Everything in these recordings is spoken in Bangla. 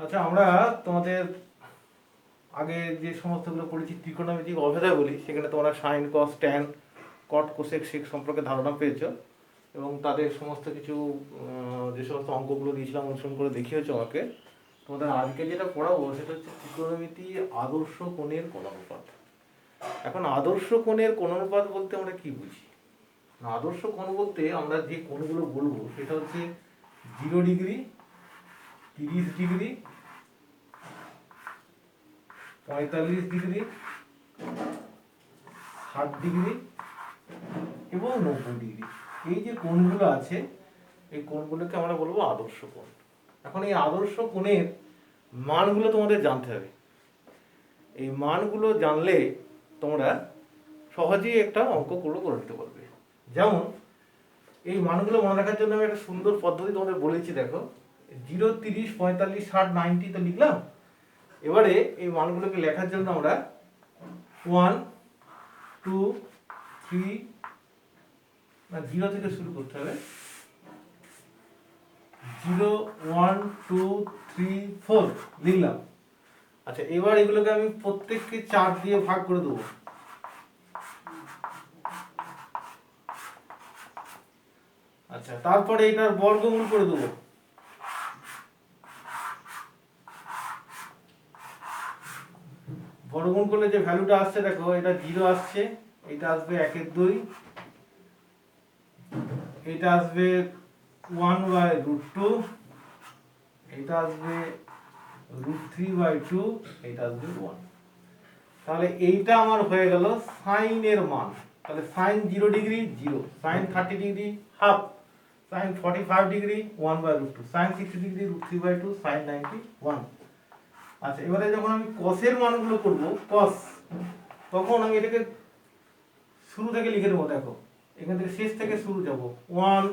আচ্ছা, আমরা তোমাদের আগে যে সমস্তগুলো পড়েছি ত্রিকোণমিতিক অভেদাগুলি, সেখানে তোমরা সাইন, কস, ট্যান, কট, কোসেক, সেক সম্পর্কে ধারণা পেয়েছো এবং তাদের সমস্ত কিছু যে সমস্ত অঙ্কগুলো দিয়েছিলাম অনুসরণ করে দেখিয়েছো আমাকে। তোমাদের আজকে যেটা পড়াবো সেটা হচ্ছে ত্রিকোণমিতি আদর্শ কোণের কোণানুপাত। এখন আদর্শ কোণের কোণানুপাত বলতে আমরা কি বুঝি? আদর্শ কোণ বলতে আমরা যে কোণগুলো বলবো সেটা হচ্ছে 0 ডিগ্রি, 30 ডিগ্রি, 45 ডিগ্রি, 60 ডিগ্রি এবং 90 ডিগ্রি। এই যে কোণগুলো আছে এই কোণগুলোকে আমরা বলবো আদর্শ কোণ। এখন এই আদর্শ কোণের মানগুলো তোমাদের জানতে হবে। এই মানগুলো জানলে তোমরা সহজেই একটা অঙ্ক করে নিতে পারবে। যেমন এই মানগুলো মনে রাখার জন্য আমি একটা সুন্দর পদ্ধতি তোমাদের বলেছি, দেখো 0, 30, 45, 60, 90 তো লিখলাম। এবারে এই মানগুলোকে লেখার জন্য আমরা 1, 2, 3 না 0 থেকে শুরু করতে হবে। 0, 1, 2, 3, 4 লিখলাম। আচ্ছা, এবার এগুলোকে আমি প্রত্যেককে 4 দিয়ে ভাগ করে দেবো। আচ্ছা, তারপরে এটার বর্গমূল করে দেবো। বর্গমূল করলে যে ভ্যালুটা আসছে দেখো, এটা 0 আসছে, এটা আসবে 1/2, এটা আসবে 1/√2, এটা আসবে √3/2, এটা আসবে 1। তাহলে এইটা আমার হয়ে গেল সাইনের মান। তাহলে sine 0 degree 0, sine 30 degree half, sine 45 degree 1/√2, sine 60 degree √3/2, sine 91। আচ্ছা, এবারে যখন আমি কসের মানগুলো করব কস, তখন আমি এটাকে শুরু থেকে লিখে দেবো। দেখো এখান থেকে শেষ থেকে শুরু যাব। 1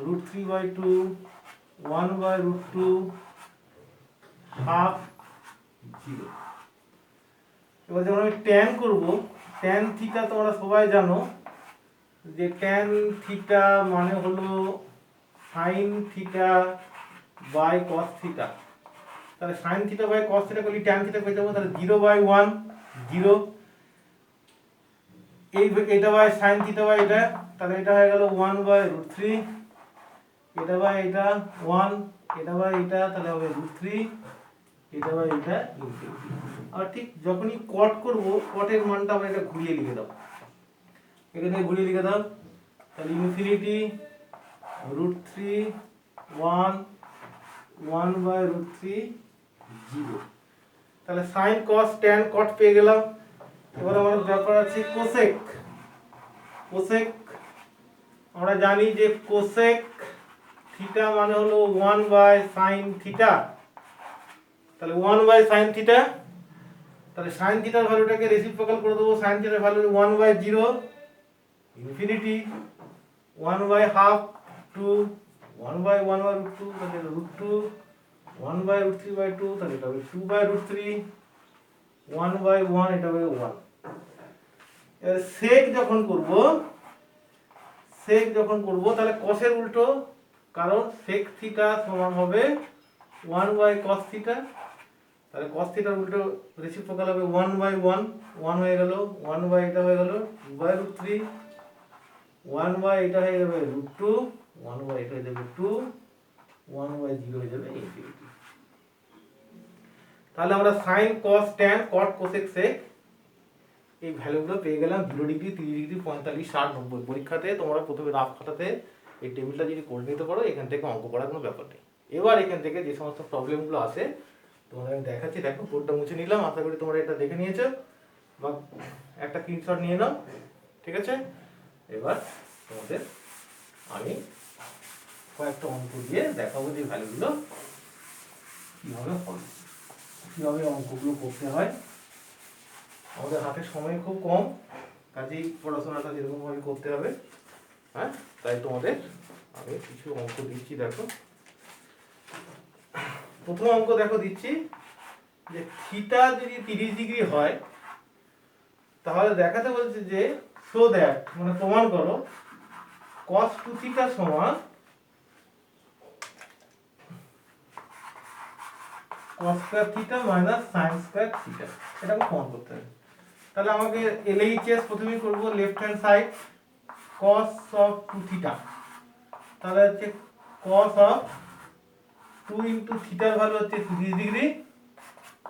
√3/2, 1/√2, হাফ, 0। এবার যখন আমি ট্যান করব, ট্যান থিটা তোমরা সবাই জানো যে ট্যান থিটা মানে হলো sine theta by cos theta. তাহলে sine theta by cos theta করলে ট্যান থিটা পেয়ে যাবো। তাহলে 0/1 0, এটা বাই সাইন থিটা বাই এটা, তাহলে এটা হয়ে গেল 1/√3, এটা বাই এটা 1, এটা বাই এটা তাহলে হবে √3, এটা বাই এটা ইনফিনিটি। আর ঠিক যখনই কট করব, কটের মানটা আমরা এটা ঘুরিয়ে লিখে দাও, এখানে ঘুরিয়ে লিখে দাও। তাহলে ইনফিনিটি √3 1, 1/√3 0। তাহলে সাইন কস ট্যান কট পেয়ে গেলাম। এবার আমার ব্যাপার আছে কোসেক। কোসেক আমরা জানি যে কোসেক থিটা মানে হলো 1/sin থিটা। তাহলে 1/sin থিটা, তাহলে sin থিটার ভ্যালুটাকে রেসিপ্রোকাল করে দেবো। sin থিটার ভ্যালু 1/0 ইনফিনিটি, 1/2 2, 1/1/√2 তাহলে √2, 1/√3/2 তাহলে এটা হবে 2/√3, 1/1 এটা হবে 1। এবার সেক যখন করব, সেক যখন করব তাহলে কসের উল্টো, কারণ সেক থিটা সমান হবে 1/cos থিটা। তাহলে cos থিটার উল্টো রেসিপ্রোকাল হবে 1/1, 1 হয়ে গেল, 1 এটা হয়ে গেল 2/√3, 1 এটা হয়ে যাবে √2, 1 এটা হয়ে যাবে 2, 1/0 হয়ে যাবে ইনফিনিটি। তাহলে আমরা sin cos tan cot cosec sec এই ভ্যালুগুলো পেয়ে গেলাম। 0 ডিগ্রি, 30 ডিগ্রি, 45, 60, 90। পরীক্ষাতে তোমরা প্রথমে রাফ খাতাতে এই টেবিলটা যদি করে নিতে পারো, এখান থেকে অঙ্ক করার কোনো ব্যাপার নেই। এবার এখান থেকে যে সমস্ত প্রবলেমগুলো আসে তোমাদের আমি দেখাচ্ছি। দেখো বোর্ডটা মুছে নিলাম, আশা করি তোমরা এটা দেখে নিয়েছো বা একটা স্ক্রিনশট নিয়ে নাও, ঠিক আছে? এবার তোমাদের আমি কয়েকটা অঙ্ক দিয়ে দেখাবো যে ভ্যালুগুলো কীভাবে হবে, কীভাবে অঙ্কগুলো করতে হয়। আমাদের হাতে সময় খুব কম, কাজেই পড়াশোনাটা যেরকমভাবে করতে হবে, হ্যাঁ, তাই তোমাদের আমি কিছু অঙ্ক দিচ্ছি। দেখো প্রথম অঙ্ক দেখো দিচ্ছি যে থিটা যদি 30 ডিগ্রি হয়, তাহলে দেখাতে বলছে যে শো দ্যাট মানে প্রমাণ করো cos 2θ সমান cos square theta minus sin square theta, এটা প্রমাণ করতে হবে। তাহলে আমাকে LHS প্রথমেই করব left hand side cos of 2 theta, তাহলে হচ্ছে cos অফ 2 ইনটু থিটার ভ্যালু হচ্ছে 30 ডিগ্রি,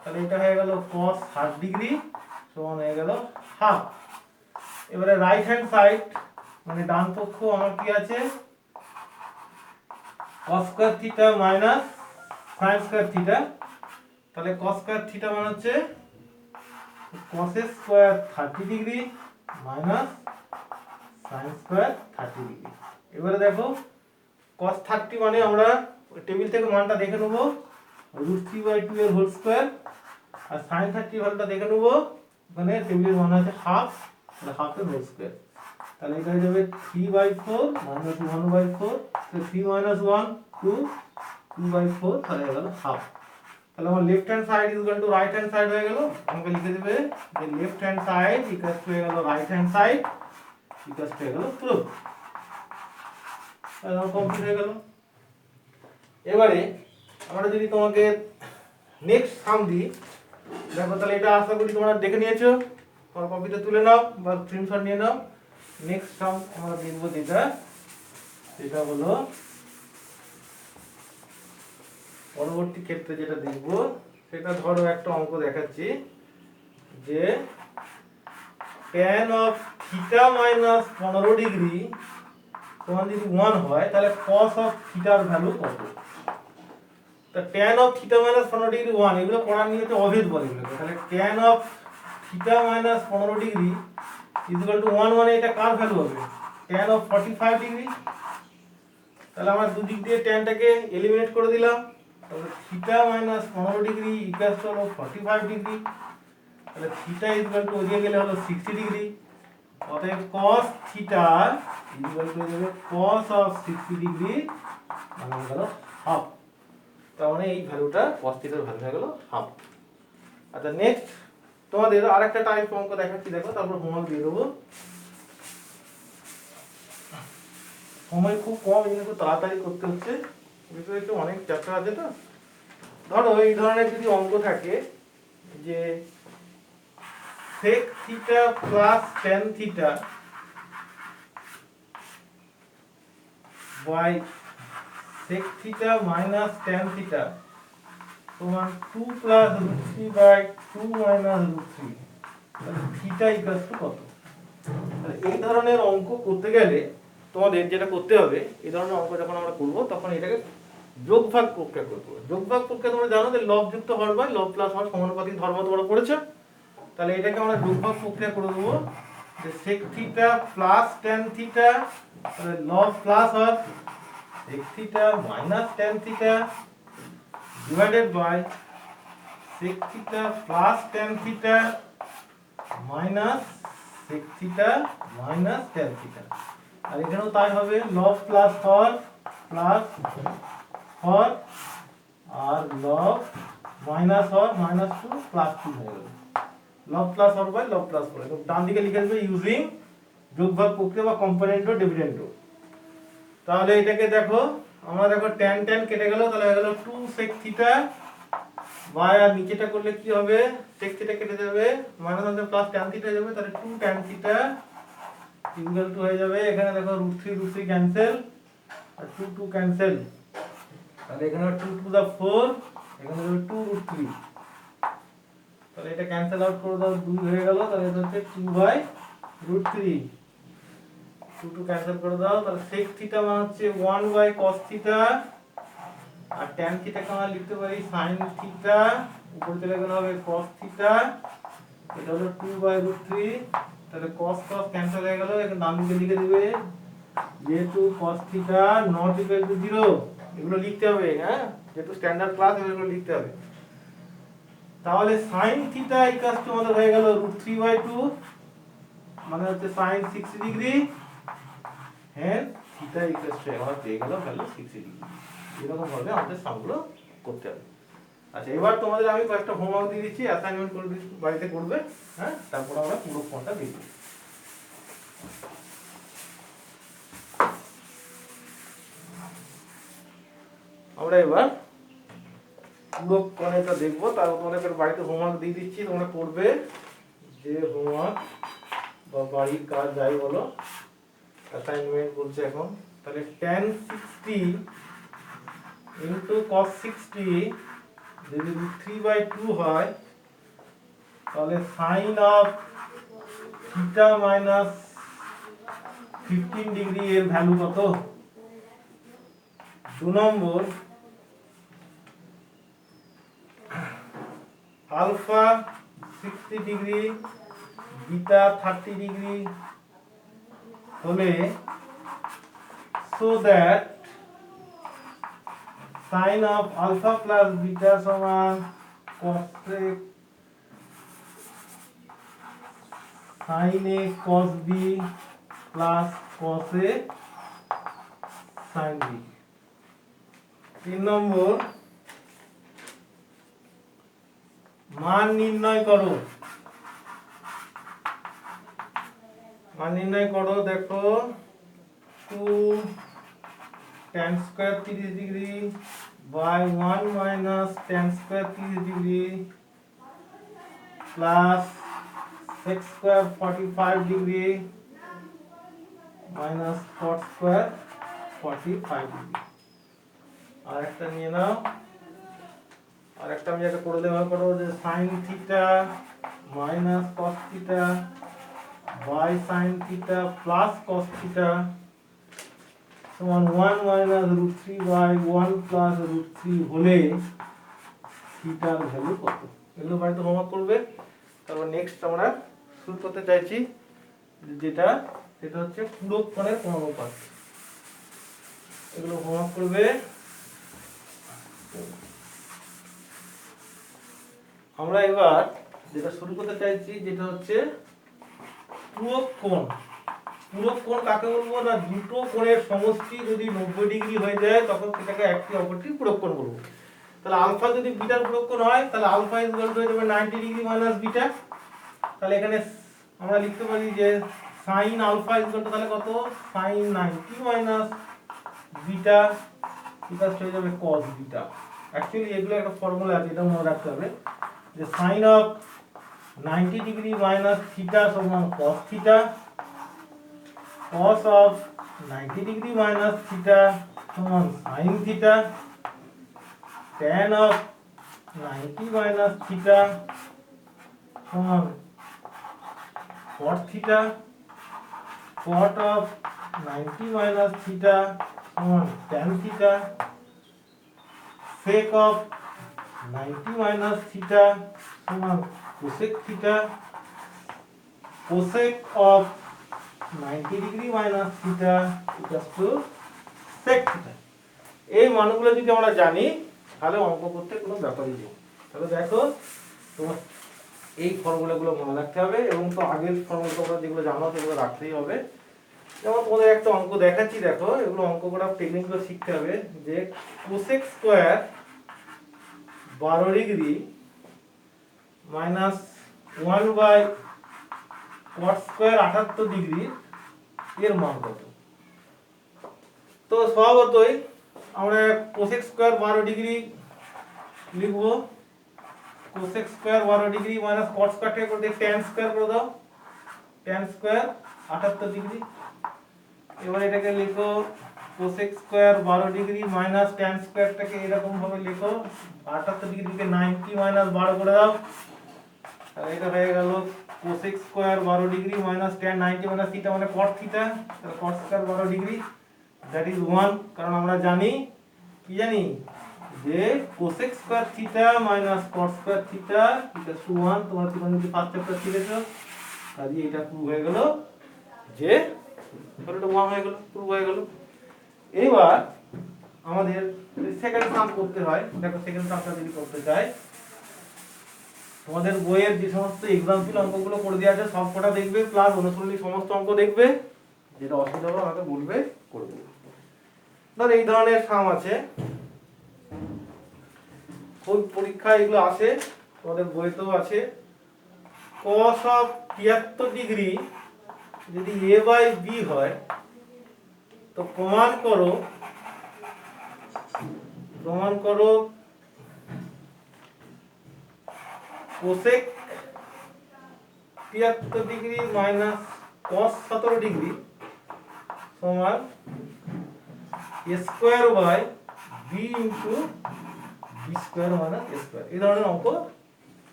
তাহলে এটা হয়ে গেল cos হাফ ডিগ্রি সমান হয়ে গেল হাফ। এবারে রাইট হ্যান্ড সাইড মানে ডান পক্ষ আমার কি আছে cos square theta minus sin square theta, তাহলে cos স্কয়ার থিটা মানে হচ্ছে cos square 30 degree minus sin square 30 degree. এবারে দেখো cos 30 মানে আমরা টেবিল থেকে মানটা দেখে নেব √3/2 এর হোল স্কয়ার, আর sin 30 ভ্যালুটা দেখে নেব ওখানে টেবিলের মান আছে হাফ, তাহলে হাফ এর হোল স্কয়ার, তাহলে এটা হয়ে যাবে 3/4 মাইনাস 1/4, তো 3 1 2 2/4, তাহলে হয়ে গেল হাফ। তাহলে আমার left hand side equal to right hand side হয়ে গেল, আমাকে লিখে দেবে যে left hand side equal to হয়ে গেল right hand side equal to হয়ে গেল প্রুফ। তাহলে আমার কমপ্লিট হয়ে গেল। এবারে আমরা যদি তোমাকে নেক্সট সাম দিই, দেখো তাহলে এটা আশা করি তোমরা দেখে নিয়েছো, তোমার কপিতে তুলে নাও বা স্ক্রিনশট নিয়ে নাও। নেক্সট সাম আমরা দেখব যেটা হলো পরবর্তী ক্ষেত্রে যেটা দেখব সেটা ধরো একটা অঙ্ক দেখাচ্ছি যে tan of theta minus 15 degree সমান যদি 1 হয় তাহলে cos অফ থিটার ভ্যালু কত। তা tan of theta minus 15 degree 1, এগুলো পড়ার নিয়তে অভেদ বলে এগুলোকে। তাহলে tan of theta minus 15 degree equal to 1 মানে এটা কার ভ্যালু হবে tan অফ 45 ডিগ্রি। তাহলে আমরা দুদিক দিয়ে tanটাকে এলিমিনেট করে দিলাম, তাহলে theta minus 15 degree equal to হলো 45 ডিগ্রি, তাহলে থিটা ইকুয়াল টু ওদিকে গেলে হলো 60 ডিগ্রি, অতএব cos থিটা ইকুয়াল টু হয়ে যাবে cos অফ 60 ডিগ্রি মানে হয়ে গেল হাফ। তার মানে এই ভ্যালুটা cos থিটার ভ্যালু হয়ে গেল হাফ। আচ্ছা নেক্সট তোমাদের আরেকটা টাইপ অঙ্ক দেখাচ্ছি, দেখো তারপর হোমওয়ার্ক দিয়ে দেবো। সময় খুব কম, এই জন্য খুব তাড়াতাড়ি করতে হচ্ছে, বিষয় একটু অনেক চ্যাপ্টার আছে তো। ধরো এই ধরনের যদি অঙ্ক থাকে যে sec theta plus tan theta by sec theta minus tan theta সমান 2 প্লাস √3/2 মাইনাস √3, তাহলে থিটা ইকুয়াল টু কত। তাহলে এই ধরনের অঙ্ক করতে গেলে তোমাদের যেটা করতে হবে, এই ধরনের অঙ্ক যখন আমরা করব তখন এটাকে যোগভাগ প্রক্রিয়া করব। যোগভাগ প্রক্রিয়া তোমরা জানো যে লব যুক্ত হর বাই লব প্লাস হর সমানুপাতিক ধর্ম তোমরা পড়েছো। তাহলে এটাকে আমরা যোগভাগ প্রক্রিয়া করে দেবো যে sec theta plus tan theta, তাহলে লব প্লাস হর sec theta minus tan theta divided by sec theta plus tan theta minus sec theta minus tan theta. আর এখানেও তাই হবে, লব প্লাস হর প্লাস হর আর লব মাইনাস হর মাইনাস 2 প্লাস 2 হয়ে গেল, লব প্লাস হর বাই লব প্লাস হর। এবং ডান দিকে লিখে দেবে ইউজিং যোগভাগ প্রক্রিয়া বা কম্পোনেন্ট ও ডিভিডেন্ড। তাহলে এটাকে দেখো আমরা দেখো tan tan কেটে গেল, তাহলে হয়ে গেল 2 sec থিটা বাই, আর নিচেটা করলে কি হবে sec থিটা কেটে যাবে মাইনাস হবে প্লাস tan থিটা হয়ে যাবে, তাহলে 2 tan থিটা ইকুয়াল টু হয়ে যাবে, এখানে দেখো √3 ক্যান্সেল আর 2 2 ক্যান্সেল, তাহলে এখানে 2 টু দা 4, এখানে হবে 2√3, তাহলে এটা ক্যান্সেল আউট করে দাও, 2 হয়ে গেল, তাহলে এটা হচ্ছে 2/√3, 2 2 ক্যান্সেল করে দাও, তাহলে sec থিটা মানে হচ্ছে 1/cos থিটা, আর tan থিটা কে আমরা লিখতে পারি sin থিটা, উপরে চলে গেলে হবে cos থিটা, এটা হলো 2/√3, তাহলে cos cos ক্যান্সেল হয়ে গেল, এখন ডান দিকে লিখে দিবে যেহেতু cos theta not equal to 0, এগুলো লিখতে হবে, হ্যাঁ যেহেতু স্ট্যান্ডার্ড ক্লাস এগুলো লিখতে হবে। তাহলে sin থিটা ইকুয়াল টু আমাদের হয়ে গেল √3/2 মানে হচ্ছে sin 60 ডিগ্রি, হ্যাঁ থিটা ইকুয়াল টু আমরা পেয়ে গেল ভ্যালু 60 ডিগ্রি। এরকম ভাবে আমাদের সামগুলো করতে হবে। আচ্ছা এবার তোমাদের আমি কয়েকটা হোমওয়ার্ক দিয়ে দিচ্ছি, অ্যাসাইনমেন্ট করে দিচ্ছি, বাড়িতে করবে, হ্যাঁ তারপর আমরা পুরো ফোনটা দেখব। আমরা এবার পূরক কোণটা দেখবো, তার তোমাদের বাড়িতে হোমওয়ার্ক দিয়ে দিচ্ছি, তোমরা করবে। যে হোমওয়ার্ক বা বাড়ির কাজ যাই বলো, অ্যাসাইনমেন্ট বলছে এখন। তাহলে tan 60 ইন্টু cos 60 যদি √3/2 হয়, তাহলে sine of theta minus 15 degree এর ভ্যালু কত? 2 number, alpha 60 degree beta 30 degree হলে so that sin of alpha plus beta সমান cosec sin a cos b plus cos a sin b। 3 নম্বর, মান নির্ণয় করো। মান নির্ণয় করো, দেখো 2 tan square 30 degree by 1 minus tan square 30 degree plus sec square 45 degree minus cot square 45 degree. আর একটা নিয়ে নাও, আর একটা আমি এটা করে দেওয়া করো যে sin theta minus cos theta by sin theta plus cos theta সমান 1 minus √3/1 plus √3 হলে থিটার ভ্যালু কত? এগুলো বাড়িতে হোমওয়ার্ক করবে। তারপর নেক্সট আমরা শুরু করতে চাইছি যেটা সেটা হচ্ছে পূরক কোণের কোণানুপাত। এগুলো হোমওয়ার্ক করবে। আমরা এবার যেটা শুরু করতে চাইছি যেটা হচ্ছে পূরক কোণ। পূরক কোণ কাকে বলবো না, দুটো কোণের সমষ্টি যদি 90 ডিগ্রি হয়ে যায় তখন সেটাকে একটি অপরটির পূরক কোণ বলবো। তাহলে আলফা যদি বিটার পূরক কোণ হয় তাহলে আলফা ইকুয়াল টু হয়ে যাবে 90 ডিগ্রি মাইনাস বিটা। তাহলে এখানে আমরা লিখতে পারি যে sin আলফা ইকুয়াল টু তাহলে কত, sin 90 মাইনাস বিটা ইকুয়াল হয়ে যাবে cos বিটা। অ্যাকচুয়ালি এগুলো একটা ফর্মুলা আছে, এটা মনে রাখতে হবে যে sin of 90 degree minus theta সমান cos theta, cos of 90 degree minus theta সমান sin theta, tan of 90 minus theta সমান cot theta, cot of 90 minus theta সমান tan theta, sec of 90 minus theta সমান cosec theta, cosec of 90 degree minus theta equal to sec theta. এই মানগুলো যদি আমরা জানি তাহলে অঙ্ক করতে কোনো ব্যাপারই নেই। তাহলে দেখো তোমার এই ফর্মুলাগুলো মনে রাখতে হবে এবং তো আগের ফর্মুলা তোমরা যেগুলো জানো সেগুলো রাখতেই হবে। যেমন তোমাদের একটা অঙ্ক দেখাচ্ছি, দেখো এগুলো অঙ্ক করা টেকনিকগুলো শিখতে হবে যে cosec square 12 degree minus 1/cot square 78 degree এর মান কত। তো স্বভাবতই আমরা কোসেক স্কয়ার 12 ডিগ্রি লিখবো, cosec square 12 degree minus cot স্কয়ারটাকে করে দিয়ে tan স্কয়ার করে দাও, tan স্কয়ার 78 ডিগ্রি। এবার এটাকে লিখো cosec square 12 degree minus tan স্কয়ারটাকে এরকম ভাবে লিখো 78 ডিগ্রিকে 90 মাইনাস 12 করে দাও, তাহলে এটা হয়ে গেল cosec square 12 degree minus tan 90 minus theta মানে cot থিটা, তাহলে cot square 12 degree that is 1। কারণ আমরা জানি কি জানি যে cosec square theta minus cot square theta equal to 1। তোমরা ত্রিকোণমিতি ফার্স্ট চ্যাপ্টার শিখেছো, তাহলে এটা প্রুভ হয়ে গেল যে এটা 1 হয়ে গেল, প্রুভ হয়ে গেল। এবার আমাদের সেকেন্ড সাম করতে হয়। দেখো সেকেন্ড সামটা যদি করতে চাই তোমাদের বইয়ের যে সমস্ত एग्जांपल অঙ্কগুলো করে দেওয়া আছে সব কটা দেখবে প্লাস অনুশীলনী সমস্ত অঙ্ক দেখবে, যেটা অসুবিধা হবে আমাকে বলবে করে দেব। ধর এই ধরনের সাম আছে, কোন পরীক্ষা এগুলো আছে তোমাদের বইতেও আছে। cos অফ 73 ডিগ্রি যদি a/b হয় তো প্রমাণ করো কোসেক 73 ডিগ্রি মাইনাস কস 17 ডিগ্রি সমান a square by b into b square minus a square. এই ধরনের অঙ্ক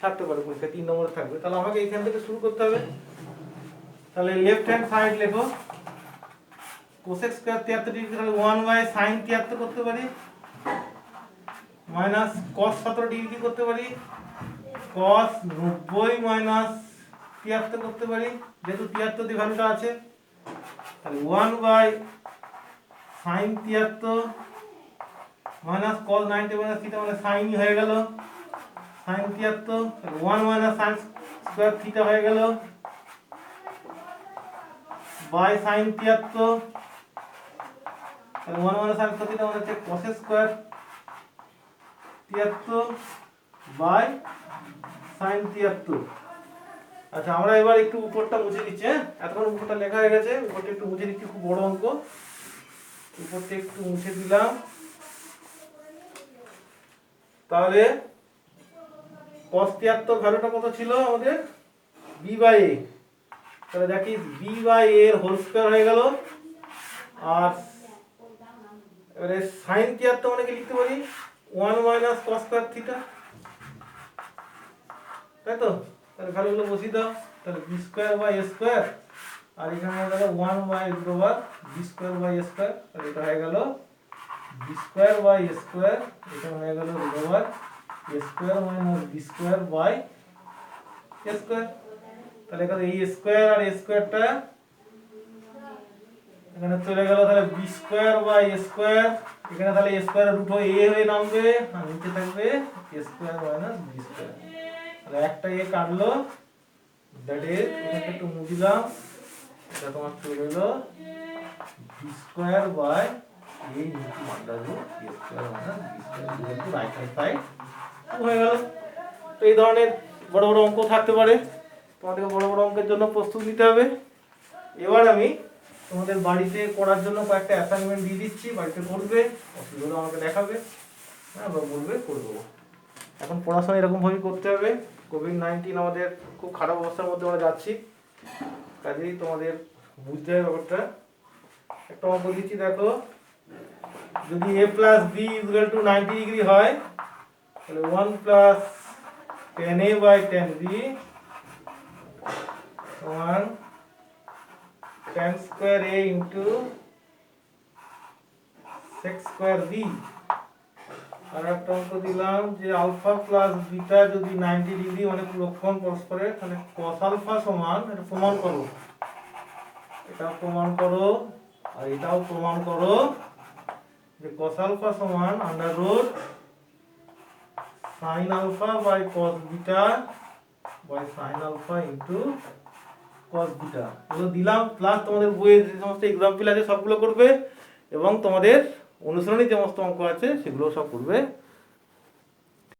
থাকতে পারে পরীক্ষা 3 নম্বরে থাকবে। তাহলে আমাকে এখান থেকে শুরু করতে হবে। তাহলে লেফট হ্যান্ড সাইড লেখো কোসেক স্কয়ার 73 ডিগ্রি, তাহলে 1 বাই sin 73 করতে পারি মাইনাস cos 17 ডিগ্রি কি করতে পারি cos 90 মাইনাস 73 করতে পারি, যেহেতু 73 দি ভ্যালুটা আছে। তাহলে 1 by sin 73 minus cos 90 minus theta মানে sin হয়ে গেল sin 73, 1 minus sin square theta হয়ে গেল বাই sin 73, তাহলে 1 মাইনাস sin স্কয়ার থিটা মানে হচ্ছে cos স্কয়ার 73 বাই sin 73। আচ্ছা আমরা এবার একটু উপরটা মুছে দিচ্ছি। এতক্ষণ উপরটা লেখা হয়ে গেছে, উপরটা একটু মুছে দিচ্ছি, খুব বড় অঙ্ক। উপরটা একটু মুছে দিলাম। তাহলে cos 73 ভ্যালুটা কত ছিল আমাদের b বাই a, তাহলে দেখি b বাই a এর হোল স্কয়ার হয়ে গেল। আর এবারে sin 73 মানে কি লিখতে পারি 1 মাইনাস cos স্কয়ার থিটা, তাই তো? তাহলে ভ্যালুগুলো বসিয়ে দাও। তাহলে b square by a square, আর এখানে হয়ে গেল 1 by √ b square by a square, তাহলে এটা হয়ে গেল b square by a square, এটা হয়ে গেল √ a square minus b square by a square. তাহলে এখানে এই স্কয়ার আর a স্কয়ারটা এখানে চলে গেল, তাহলে b square by a square, এখানে তাহলে a স্কয়ার রুট হয়ে a হয়ে নামবে আর নিচে থাকবে a square minus b square. তাহলে একটা a কাটলো, দ্যাট ইজ এখানে একটু মুছলাম, এটা তোমার চলে এলো b square by a into under root a square minus b square equal to right hand side হয়ে গেল। তো এই ধরনের বড় বড় অঙ্ক থাকতে পারে, তোমাদের বড় বড় অঙ্কের জন্য প্রস্তুত নিতে হবে। এবার আমি তোমাদের বাড়িতে করার জন্য কয়েকটা অ্যাসাইনমেন্ট দিয়ে দিচ্ছি, বাড়িতে করবে, অসুবিধা আমাকে দেখাবে, হ্যাঁ বা বলবে করে দেবো। এখন পড়াশোনা এরকমভাবেই করতে হবে। কোভিড-19 আমাদের খুব খারাপ অবস্থার মধ্যে আমরা যাচ্ছি, কাজেই তোমাদের বুঝতে হবে ব্যাপারটা। একটা অঙ্ক দিচ্ছি দেখো, যদি a plus b equal to 90 degree হয় তাহলে 1 plus tan a by tan b সমান tan square a into sec square b। আর একটা অঙ্ক দিলাম যে আলফা প্লাস বিটা যদি 90 ডিগ্রি মানে লক্ষণ পরস্পরের, তাহলে cos আলফা সমান, এটা প্রমাণ করো, এটাও প্রমাণ করো আর এটাও প্রমাণ করো যে cos আলফা সমান under root sin alpha by cos beta by sin alpha into cos beta. এগুলো দিলাম, প্লাস তোমাদের বইয়ে যে সমস্ত এক্সাম্পল আছে সবগুলো করবে এবং তোমাদের অনুসরণী যে সমস্ত অঙ্ক আছে সেগুলো সব করবে।